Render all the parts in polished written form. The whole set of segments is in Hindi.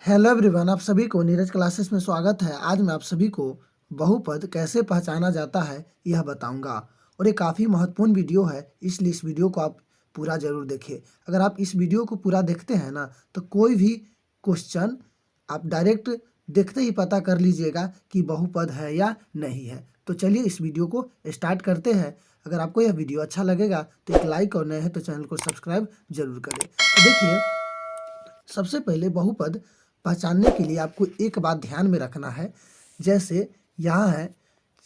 हेलो एवरीवन, आप सभी को नीरज क्लासेस में स्वागत है। आज मैं आप सभी को बहुपद कैसे पहचाना जाता है यह बताऊंगा और ये काफ़ी महत्वपूर्ण वीडियो है, इसलिए इस वीडियो को आप पूरा ज़रूर देखिए। अगर आप इस वीडियो को पूरा देखते हैं ना तो कोई भी क्वेश्चन आप डायरेक्ट देखते ही पता कर लीजिएगा कि बहुपद है या नहीं है। तो चलिए इस वीडियो को स्टार्ट करते हैं। अगर आपको यह वीडियो अच्छा लगेगा तो एक लाइक और नए हैं तो चैनल को सब्सक्राइब जरूर करें। तो देखिए, सबसे पहले बहुपद पहचानने के लिए आपको एक बात ध्यान में रखना है। जैसे यहाँ है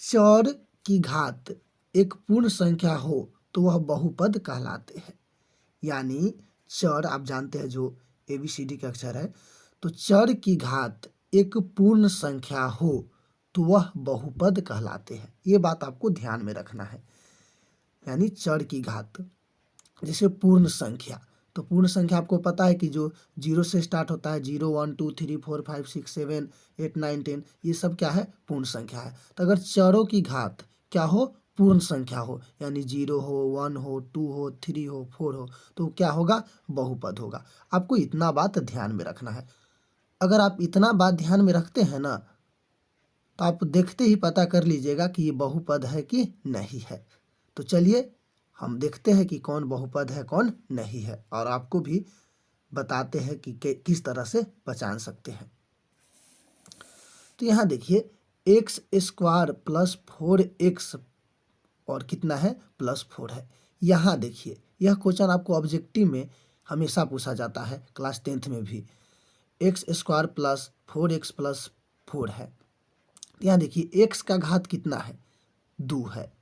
चर की घात एक पूर्ण संख्या हो तो वह बहुपद कहलाते हैं। यानी चर आप जानते हैं जो ABCD के अक्षर है, तो चर की घात एक पूर्ण संख्या हो तो वह बहुपद कहलाते हैं। ये बात आपको ध्यान में रखना है। यानी चर की घात जैसे पूर्ण संख्या, तो पूर्ण संख्या आपको पता है कि जो 0 से स्टार्ट होता है, 0 1 2 3 4 5 6 7 8 9 10, ये सब क्या है? पूर्ण संख्या है। तो अगर चरों की घात क्या हो? पूर्ण संख्या हो, यानी 0 हो, 1 हो, 2 हो, 3 हो, 4 हो, तो क्या होगा? बहुपद होगा। आपको इतना बात ध्यान में रखना है। अगर आप इतना बात ध्यान में रखते हैं ना तो आप देखते ही पता कर लीजिएगा कि ये बहुपद है कि नहीं है। तो चलिए हम देखते हैं कि कौन बहुपद है कौन नहीं है, और आपको भी बताते हैं कि किस तरह से पहचान सकते हैं। तो यहाँ देखिए, एक्स स्क्वायर प्लस 4x और कितना है? +4 है। यहाँ देखिए, यह क्वेश्चन आपको ऑब्जेक्टिव में हमेशा पूछा जाता है, क्लास 10th में भी। X square plus 4x plus 4 है। यहाँ देखिए x का घात कितना है? 2 है।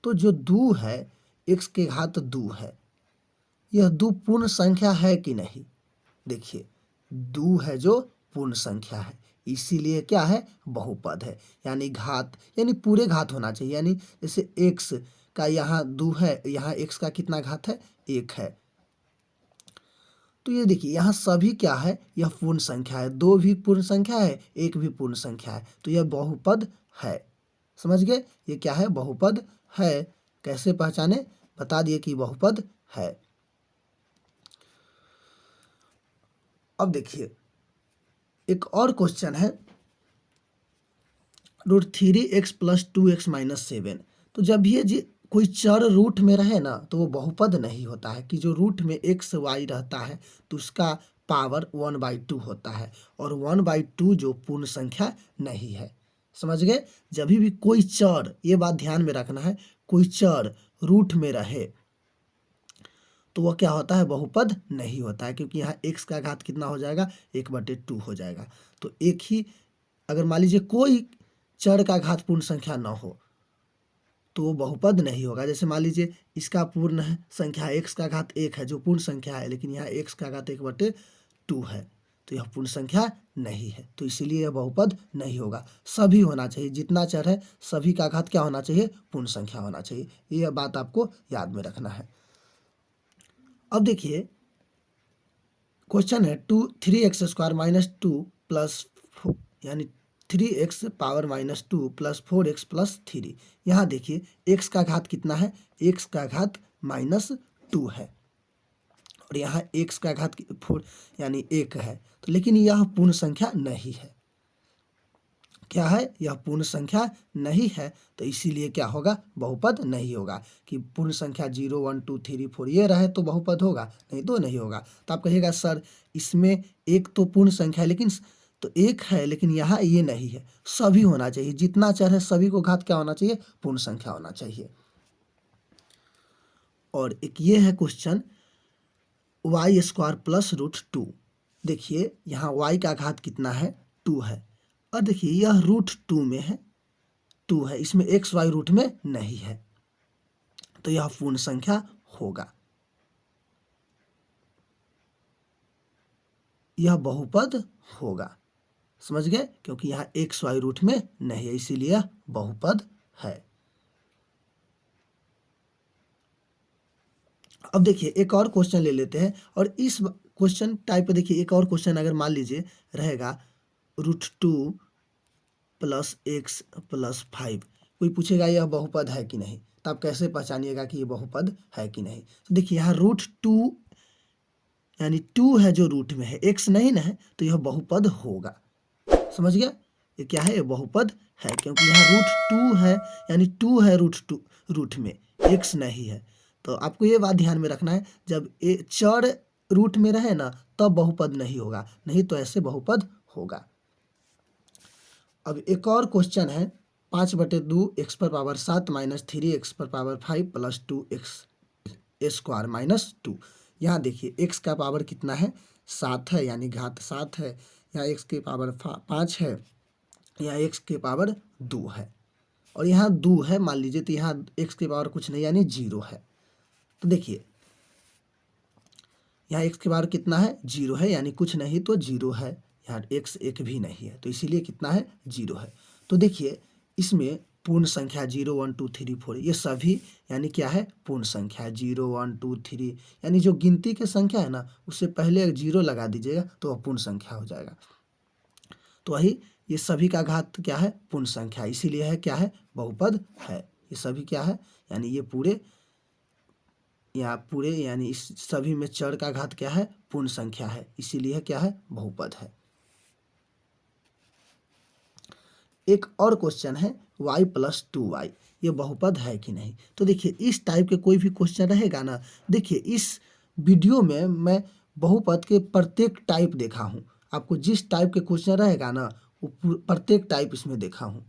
तो जो 2 है, x के घात 2 है, यह 2 पूर्ण संख्या है कि नहीं? देखिए 2 है जो पूर्ण संख्या है, इसीलिए क्या है? बहुपद है। यानी घात यानी पूरे घात होना चाहिए। यानी जैसे x का यहाँ 2 है, यहाँ x का कितना घात है? 1 है। तो ये देखिए यहाँ सभी क्या है? यह पूर्ण संख्या है। 2 भी पूर्ण संख्या है, 1 भी पूर्ण संख्या है, तो यह बहुपद है। समझ गए? ये क्या है? बहुपद है। कैसे पहचाने? बता दिए कि बहुपद है। अब देखिए एक और क्वेश्चन है, √3x + 2x - 7। तो जब ये कोई चर रूट में रहे ना तो वो बहुपद नहीं होता है। कि जो रूट में x y रहता है तो उसका पावर 1/2 होता है, और 1/2 जो पूर्ण संख्या नहीं है। समझ गए? जब भी कोई चर, ये बात ध्यान में रखना है, कोई चर रूट में रहे तो वह क्या होता है? बहुपद नहीं होता है, क्योंकि यहाँ x का घात कितना हो जाएगा? 1/2 हो जाएगा। तो एक ही, अगर मान लीजिए कोई चर का घात पूर्ण संख्या न हो तो वो बहुपद नहीं होगा। जैसे मान लीजिए इसका पूर्ण संख्या x का घात 1 है जो पूर्ण संख्या है, लेकिन यहाँ x का घात 1/2 है, तो यह पूर्ण संख्या नहीं है, तो इसीलिए यह बहुपद नहीं होगा। सभी होना चाहिए, जितना चर है सभी का घात क्या होना चाहिए? पूर्ण संख्या होना चाहिए। यह बात आपको याद में रखना है। अब देखिए क्वेश्चन है 3x² - 2 प्लस, यानी 3x पावर -2 + 4x + 3। यहाँ देखिए x का घात कितना है? x का घात -2 है, और यहाँ x का घात 4 यानी 1 है। तो लेकिन यह पूर्ण संख्या नहीं है। क्या है? यह पूर्ण संख्या नहीं है, तो इसीलिए क्या होगा? बहुपद नहीं होगा। कि पूर्ण संख्या 0 1 2 3 4 ये रहे तो बहुपद होगा, नहीं तो नहीं होगा। तो आप कहिएगा सर इसमें एक तो पूर्ण संख्या है, लेकिन तो एक है, लेकिन यहाँ ये नहीं है। सभी होना चाहिए, जितना चर है सभी को घात क्या होना चाहिए? पूर्ण संख्या होना चाहिए। और एक ये है क्वेश्चन, y² + √2। देखिए यहाँ y का घात कितना है? 2 है, और देखिए यह √2 में है, 2 है, इसमें x y रूट में नहीं है, तो यह पूर्ण संख्या होगा। यह बहुपद होगा। समझ गए? क्योंकि यहाँ x y रूट में नहीं है, इसीलिए यह बहुपद है। अब देखिए एक और क्वेश्चन ले लेते हैं, और इस क्वेश्चन टाइप पे देखिए एक और क्वेश्चन अगर मान लीजिए रहेगा √2 + x + 5। कोई पूछेगा यह बहुपद है कि नहीं, तो आप कैसे पहचानिएगा कि ये बहुपद है कि नहीं? तो देखिए यहाँ √2 यानी 2 है जो रूट में है, x नहीं ना है, तो यह बहुपद होगा। समझ गया? ये क्या है? ये बहुपद है, क्योंकि यहाँ रूट 2 है, यानी 2 है रूट में, x नहीं है। तो आपको ये बात ध्यान में रखना है, जब चर रूट में रहे ना तब बहुपद नहीं होगा, नहीं तो ऐसे बहुपद होगा। अब एक और क्वेश्चन है, 5/2 x पर पावर 7 माइनस 3 x पर power 5 plus 2 x square minus 2। यहाँ देखिए x का पावर कितना है? 7 है, यानी घात 7 है। यहाँ x के पावर 5 है, यहाँ x के पावर 2 है, और यहाँ 2 है मान लीजिए, तो यहाँ x के पावर कुछ नहीं यानी 0 है। तो देखिए यहाँ x के पावर कितना है? 0 है, यानी कुछ नहीं तो 0 है। यहाँ x एक भी नहीं है, तो इसीलिए कितना है? 0 है। तो देखिए इसमें पूर्ण संख्या 0 1 2 3 4 ये सभी यानी क्या है? पूर्ण संख्या। 0 1 2 3 यानी जो गिनती के संख्या है ना उससे पहले 0 लगा दीजिएगा तो वह पूर्ण संख्या हो जाएगा। तो वही ये सभी का घात क्या है? पूर्ण संख्या, इसीलिए है क्या है? बहुपद है। ये सभी क्या है? यानी ये पूरे यानी इस सभी में चर का घात क्या है? पूर्ण संख्या है, इसीलिए क्या है? बहुपद है। एक और क्वेश्चन है y प्लस 2y, ये बहुपद है कि नहीं? तो देखिए इस टाइप के कोई भी क्वेश्चन रहेगा ना, देखिए इस वीडियो में मैं बहुपद के प्रत्येक टाइप देखा हूँ। आपको जिस टाइप के क्वेश्चन रहेगा ना वो प्रत्येक टाइप इसमें देखा हूँ।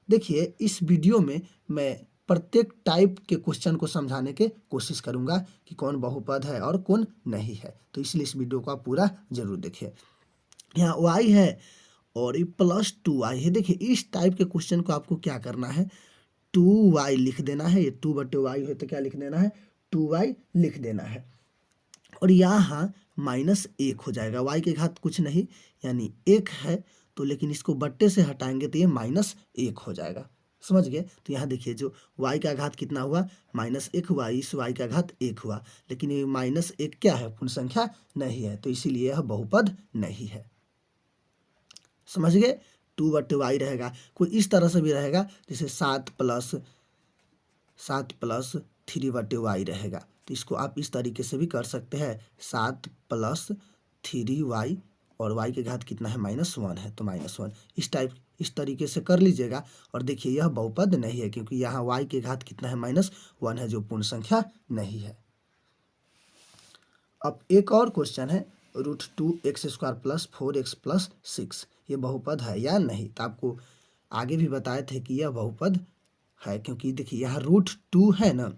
देखिए इस वीडियो में मैं प्रत्येक टाइप के क्वेश्चन को समझाने के कोशिश करूंगा कि कौन बहुपद है और कौन नहीं है, तो इसलिए इस वीडियो को आप पूरा जरूर देखिए। यहाँ y है और ये प्लस 2y है। देखिए इस टाइप के क्वेश्चन को आपको क्या करना है? 2y लिख देना है, ये 2/y है तो क्या लिख देना है? 2y लिख देना है, और यहाँ -1 हो जाएगा। y के घात कुछ नहीं यानी 1 है, तो लेकिन इसको बट्टे से हटाएंगे तो ये -1 हो जाएगा। समझ गए? तो यहाँ देखिए जो y का घात कितना हुआ? -1 हुआ, इस y का घात 1 हुआ, लेकिन ये -1 क्या है? पूर्ण संख्या नहीं है, तो इसीलिए यह बहुपद नहीं है। समझ गए? 2/y रहेगा, कोई इस तरह से भी रहेगा, जैसे 7 प्लस 3/y रहेगा, तो इसको आप इस तरीके से भी कर सकते हैं। 7 प्लस 3y और y के घात कितना है? -1 है, तो -1 इस तरीके से कर लीजिएगा। और देखिए यह बहुपद नहीं है, क्योंकि यहाँ y के घात कितना है? -1 है, जो पूर्ण संख्या नहीं है। अब एक और क्वेश्चन है, √2x² प्लस 4x प्लस 6, ये बहुपद है या नहीं? तो आपको आगे भी बताए थे कि यह बहुपद है, क्योंकि देखिए यहाँ √2 है ना,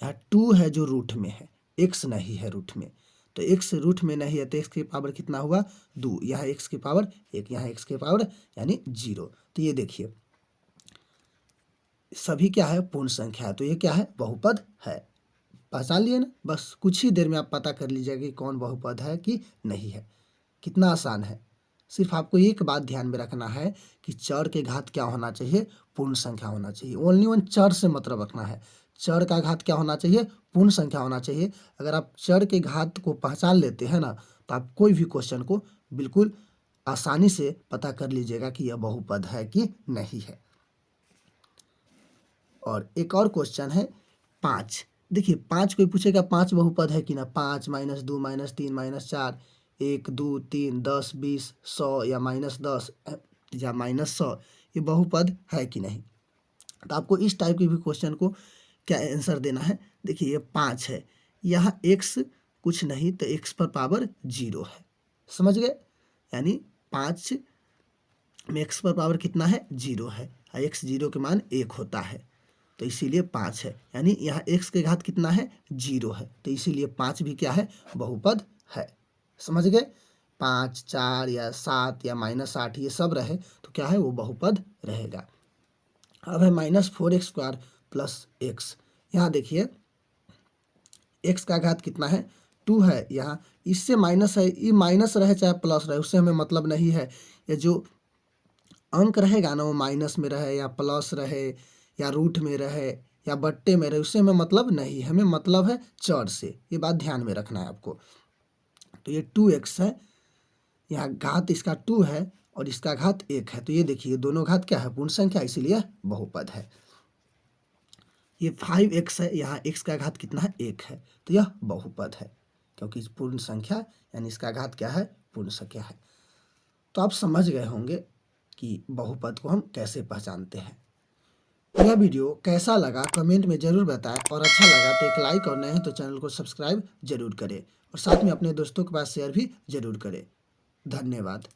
यहाँ 2 है जो रूट में है, x नहीं है रूट में, तो x रूट में नहीं है तो x के पावर कितना हुआ? 2, यहाँ x के पावर 1, यहाँ x के पावर यानी 0। तो ये देखिए सभी क्या है? पूर्ण संख्या है, तो ये क्या है? बहुपद है। पहचान लिए ना? बस कुछ ही देर में आप पता कर लीजिएगा कि कौन बहुपद है कि नहीं है। कितना आसान है। सिर्फ आपको एक बात ध्यान में रखना है कि चर के घात क्या होना चाहिए? पूर्ण संख्या होना चाहिए। ओनली वन चर से मतलब रखना है। चर का घात क्या होना चाहिए? पूर्ण संख्या होना चाहिए। अगर आप चर के घात को पहचान लेते हैं ना तो आप कोई भी क्वेश्चन को बिल्कुल आसानी से पता कर लीजिएगा कि यह बहुपद है कि नहीं है। और एक और क्वेश्चन है 5। देखिए 5 कोई पूछेगा 5 बहुपद है कि ना? 5 -2 -3 -4 1 2 3 10 20 100 या -10 या -100 ये बहुपद है कि नहीं? तो आपको इस टाइप के भी क्वेश्चन को क्या आंसर देना है? देखिए ये 5 है, यहाँ x कुछ नहीं तो x पर पावर 0 है। समझ गए? यानी 5 में x पर पावर कितना है? 0 है, x 0 के मान 1 होता है, तो इसीलिए 5 है। यानी यहाँ x के घात कितना है? 0 है, तो इसीलिए 5 भी क्या है? बहुपद है। समझ गए? 5 4 या 7 या -8 ये सब रहे तो क्या है? वो बहुपद रहेगा। अब है -4x² प्लस x। यहाँ देखिए x का घात कितना है? 2 है, यहाँ इससे माइनस है, ये माइनस रहे चाहे प्लस रहे उससे हमें मतलब नहीं है। ये जो अंक रहेगा ना वो माइनस में रहे या प्लस रहे या रूट में रहे या बट्टे में रहे उससे हमें मतलब नहीं है, हमें मतलब है चर से। ये बात ध्यान में रखना है आपको। तो ये 2x है, यहाँ घात इसका 2 है और इसका घात 1 है, तो ये देखिए दोनों घात क्या है? पूर्ण संख्या, इसीलिए बहुपद है। ये 5x है, यहाँ x का घात कितना है? 1 है, तो यह बहुपद है। क्योंकि पूर्ण संख्या यानी इसका घात क्या है, पूर्ण संख्या है। तो आप समझ गए होंगे कि बहुपद को हम कैसे पहचानते हैं। यह वीडियो कैसा लगा कमेंट में ज़रूर बताएं और अच्छा लगा तो एक लाइक और नए हैं तो चैनल को सब्सक्राइब जरूर करें और साथ में अपने दोस्तों के पास शेयर भी जरूर करें। धन्यवाद।